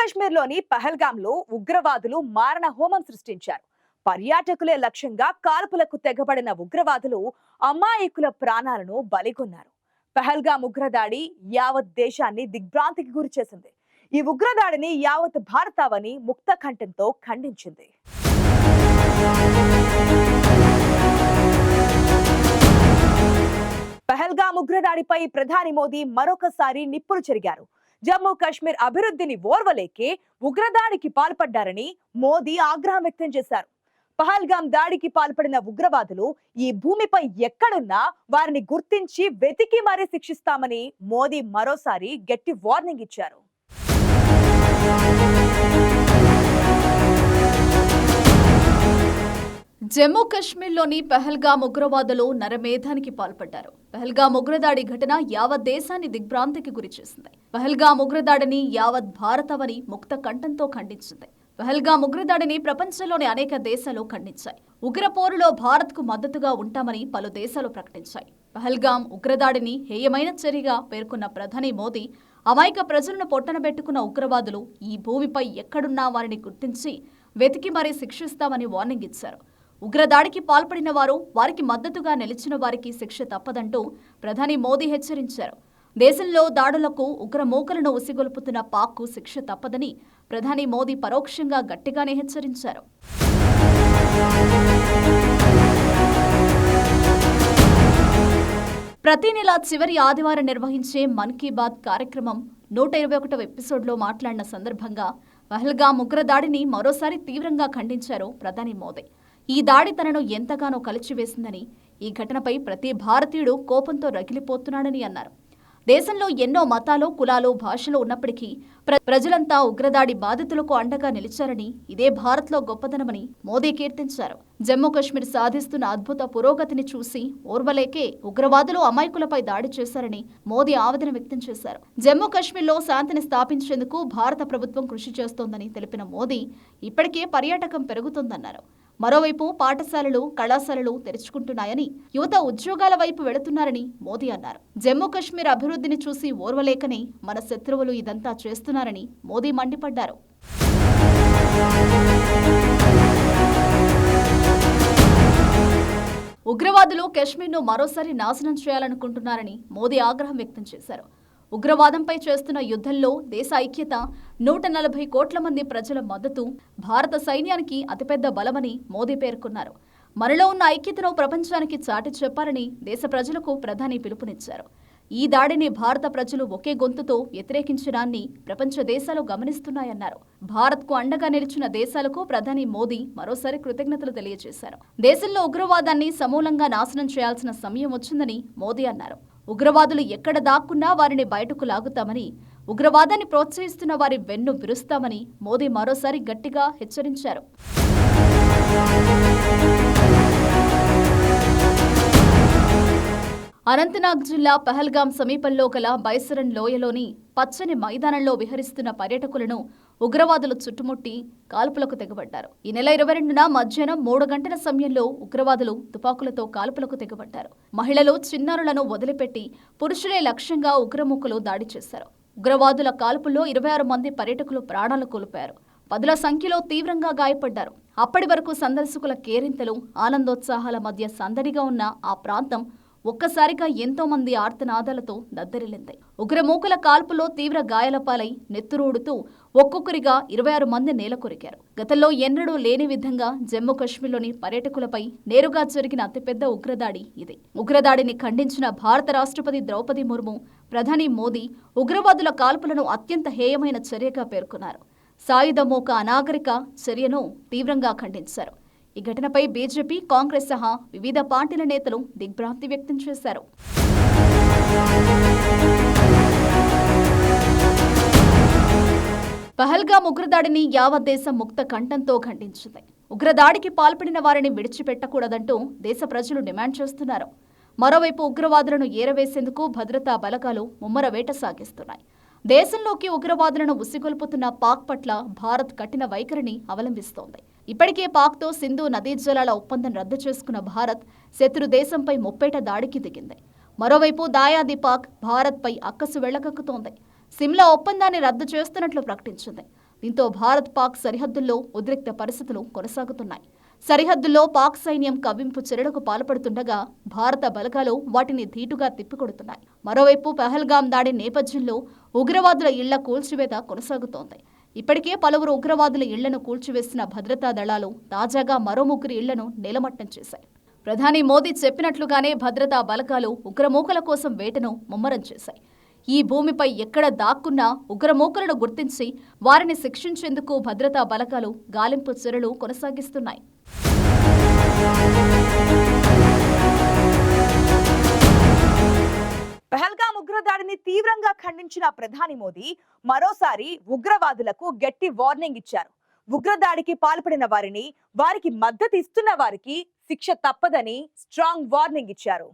కాశ్మీర్లోని పహల్గాంలో ఉగ్రవాదులు మారణ హోమం సృష్టించారు. పర్యాటకులే లక్ష్యంగా కాల్పులకు తెగబడిన ఉగ్రవాదులు అమాయకుల ప్రాణాలను బలిగొన్నారు. పహల్గాం ఉగ్రదాడి యావత్ దేశాన్ని దిగ్భ్రాంతికి గురిచేసింది. ఈ ఉగ్రదాడిని యావత్ భారతావని ముక్త కంఠంతో ఖండించింది. పహల్గాం ఉగ్రదాడిపై ప్రధాని మోదీ మరొకసారి నిప్పులు చెరిగారు. జమ్మూ కాశ్మీర్ అభివృద్ధిని ఓర్వలేకే ఉగ్రదాడికి పాల్పడ్డారని మోదీ ఆగ్రహం వ్యక్తం చేశారు. పహల్గాం దాడికి పాల్పడిన ఉగ్రవాదులు ఈ భూమిపై ఎక్కడున్నా వారిని గుర్తించి వెతికి మరీ శిక్షిస్తామని మోదీ మరోసారి గట్టి వార్నింగ్ ఇచ్చారు. జమ్మూ కాశ్మీర్లోని పహల్గాం ఉగ్రవాదులు నరమేధానికి పాల్పడ్డారు. పహల్గాం ఉగ్రదాడి ఘటన యావత్ దేశాన్ని దిగ్భ్రాంతికి గురిచేసింది. పహల్గాం ఉగ్రదాడిని యావత్ భారతవని ముక్త కంఠంతో ఖండించింది. పహల్గాం ఉగ్రదాడిని ప్రపంచంలోని అనేక దేశాలు ఖండించాయి. ఉగ్రపోరులో భారత్కు మద్దతుగా ఉంటామని పలు దేశాలు ప్రకటించాయి. పహల్గాం ఉగ్రదాడిని హేయమైన చర్యగా పేర్కొన్న ప్రధాని మోదీ అమాయక ప్రజలను పొట్టనబెట్టుకున్న ఉగ్రవాదులు ఈ భూమిపై ఎక్కడున్నా వారిని గుర్తించి వెతికి మరీ శిక్షిస్తామని వార్నింగ్ ఇచ్చారు. ఉగ్రదాడికి పాల్పడిన వారు, వారికి మద్దతుగా నిలిచిన వారికి శిక్ష తప్పదంటూ ప్రధాని మోదీ హెచ్చరించారు. దేశంలో దాడులకు ఉగ్రమూకలను ఉసిగొల్పుతున్న పాక్కు శిక్ష తప్పదని ప్రధాని మోదీ పరోక్షంగా గట్టిగానే హెచ్చరించారు. ప్రతి నెల చివరి ఆదివారం నిర్వహించే మన్ కీ బాత్ కార్యక్రమం 121వ ఎపిసోడ్లో మాట్లాడిన సందర్భంగా పహల్గాం ఉగ్రదాడిని మరోసారి తీవ్రంగా ఖండించారు ప్రధాని మోదీ. ఈ దాడి తనను ఎంతగానో కలిచివేసిందని, ఈ ఘటనపై ప్రతి భారతీయుడు కోపంతో రగిలిపోతున్నాడని అన్నారు. దేశంలో ఎన్నో మతాలు, కులాలు, భాషలు ఉన్నప్పటికీ ప్రజలంతా ఉగ్రదాడి బాధితులకు అండగా నిలిచారని, ఇదే భారత్లో గొప్పదనమని మోదీ కీర్తించారు. జమ్మూ కాశ్మీర్ సాధిస్తున్న అద్భుత పురోగతిని చూసి ఓర్వలేకే ఉగ్రవాదులు అమాయకులపై దాడి చేశారని మోదీ ఆవేదన వ్యక్తం చేశారు. జమ్మూ కాశ్మీర్లో శాంతిని స్థాపించేందుకు భారత ప్రభుత్వం కృషి చేస్తోందని తెలిపిన మోదీ ఇప్పటికే పర్యాటకం పెరుగుతోందన్నారు. మరోవైపు పాఠశాలలు, కళాశాలలు తెరుచుకుంటున్నాయని, యువత ఉద్యోగాల వైపు వెళుతున్నారని మోదీ అన్నారు. జమ్మూ కాశ్మీర్ అభివృద్ధిని చూసి ఓర్వలేకనే మన శత్రువులు ఇదంతా చేస్తున్నారని మోదీ మండిపడ్డారు. ఉగ్రవాదులు కాశ్మీర్ను మరోసారి నాశనం చేయాలనుకుంటున్నారని మోదీ ఆగ్రహం వ్యక్తం చేశారు. ఉగ్రవాదంపై చేస్తున్న యుద్ధంలో దేశ ఐక్యత, 140 కోట్ల మంది ప్రజల మద్దతు భారత సైన్యానికి అతిపెద్ద బలమని మోదీ పేర్కొన్నారు. మనలో ఉన్న ఐక్యతను ప్రపంచానికి చాటి చెప్పాలని దేశ ప్రజలకు ప్రధాని పిలుపునిచ్చారు. ఈ దాడిని భారత ప్రజలు ఒకే గొంతుతో వ్యతిరేకించడాన్ని ప్రపంచ దేశాలు గమనిస్తున్నాయన్నారు. భారత్కు అండగా నిలిచిన దేశాలకు ప్రధాని మోదీ మరోసారి కృతజ్ఞతలు తెలియజేశారు. దేశంలో ఉగ్రవాదాన్ని సమూలంగా నాశనం చేయాల్సిన సమయం వచ్చిందని మోదీ అన్నారు. ఉగ్రవాదులు ఎక్కడ దాక్కున్నా వారిని బయటకు లాగుతామని, ఉగ్రవాదాన్ని ప్రోత్సహిస్తున్న వారి వెన్ను విరుస్తామని మోదీ మరోసారి గట్టిగా హెచ్చరించారు. అనంతనాగ్ జిల్లా పహల్గాం సమీపంలో గల బైసరన్ లోయలోని పచ్చని మైదానంలో విహరిస్తున్న పర్యాటకులను ఉగ్రవాదులు చుట్టుముట్టి కాల్పులకు తెగబడ్డారు. ఈ నెల 22న మధ్యాహ్నం 3 గంటల సమయంలో ఉగ్రవాదులు తుపాకులతో కాల్పులకు తెగబడ్డారు. మహిళలు, చిన్నారులను వదిలిపెట్టి పురుషులే లక్ష్యంగా ఉగ్రమూకలు దాడి చేశారు. ఉగ్రవాదుల కాల్పుల్లో 26 మంది పర్యాటకులు ప్రాణాలు కోల్పోయారు. 10ల సంఖ్యలో తీవ్రంగా గాయపడ్డారు. అప్పటి వరకు సందర్శకుల కేరింతలు, ఆనందోత్సాహాల మధ్య సందడిగా ఉన్న ఆ ప్రాంతం ఒక్కసారిగా ఎంతో మంది ఆర్తనాదాలతో దద్దరిల్లింది. ఉగ్రమూకల కాల్పులో తీవ్ర గాయాల పాలై నెత్తురూడుతూ ఒక్కొక్కరిగా 26 మంది నేలకొరికారు. గతంలో ఎన్నడూ లేని విధంగా జమ్మూ కాశ్మీర్లోని పర్యాటకులపై నేరుగా జరిగిన అతిపెద్ద ఉగ్రదాడి ఇది. ఉగ్రదాడిని ఖండించిన భారత రాష్ట్రపతి ద్రౌపది ముర్ము, ప్రధాని మోదీ ఉగ్రవాదుల కాల్పులను అత్యంత హేయమైన చర్యగా పేర్కొన్నారు. సాయుధమోక అనాగరిక చర్యను తీవ్రంగా ఖండించారు. ఈ ఘటనపై బీజేపీ, కాంగ్రెస్ సహా వివిధ పార్టీల నేతలు దిగ్భ్రాంతి వ్యక్తం చేశారు. పహల్గాం ఉగ్రదాడిని యావత్ దేశం ముక్త కంఠంతో ఖండించింది. ఉగ్రదాడికి పాల్పడిన వారిని విడిచిపెట్టకూడదంటూ దేశ ప్రజలు డిమాండ్ చేస్తున్నారు. మరోవైపు ఉగ్రవాదులను ఏరవేసేందుకు భద్రతా బలగాలు ముమ్మర వేట సాగిస్తున్నాయి. దేశంలోకి ఉగ్రవాదులను ఉసిగొల్పుతున్న పాక్ పట్ల భారత్ కఠిన వైఖరిని అవలంబిస్తోంది. ఇప్పటికే పాక్తో సింధు నదీ జలాల ఒప్పందం రద్దు చేసుకున్న భారత్ శత్రు దేశంపై ముప్పేట దాడికి దిగింది. మరోవైపు దాయాది పాక్ భారత్పై అక్కసు వెళ్లగక్కుతోంది. సిమ్లా ఒప్పందాన్ని రద్దు చేస్తున్నట్లు ప్రకటించింది. దీంతో భారత్ పాక్ సరిహద్దుల్లో ఉద్రిక్త పరిస్థితులు కొనసాగుతున్నాయి. సరిహద్దుల్లో పాక్ సైన్యం కవ్వింపు చర్యలకు పాల్పడుతుండగా భారత బలగాలు వాటిని ధీటుగా తిప్పికొడుతున్నాయి. మరోవైపు పహల్గాం దాడి నేపథ్యంలో ఉగ్రవాదుల ఇళ్ల కూల్చివేత కొనసాగుతోంది. ఇప్పటికే పలువురు ఉగ్రవాదుల ఇళ్లను కూల్చివేసిన భద్రతా దళాలు తాజాగా మరో 3 ఇళ్లను నేలమట్టం చేశాయి. ప్రధాని మోదీ చెప్పినట్లుగానే భద్రతా బలగాలు ఉగ్రమూకల కోసం వేటను ముమ్మరం చేశాయి. ఈ భూమిపై ఎక్కడ దాక్కున్నా ఉగ్రమూకలను గుర్తించి వారిని శిక్షించేందుకు భద్రతా బలగాలు గాలింపు చర్యలు కొనసాగిస్తున్నాయి. పహల్గాం ఉగ్రదాడిని తీవ్రంగా ఖండించిన ప్రధాని మోదీ మరోసారి ఉగ్రవాదులకు గట్టి వార్నింగ్ ఇచ్చారు. ఉగ్రదాడికి పాల్పడిన వారికి మద్దతు ఇస్తున్న వారికి శిక్ష తప్పదని స్ట్రాంగ్ వార్నింగ్ ఇచ్చారు.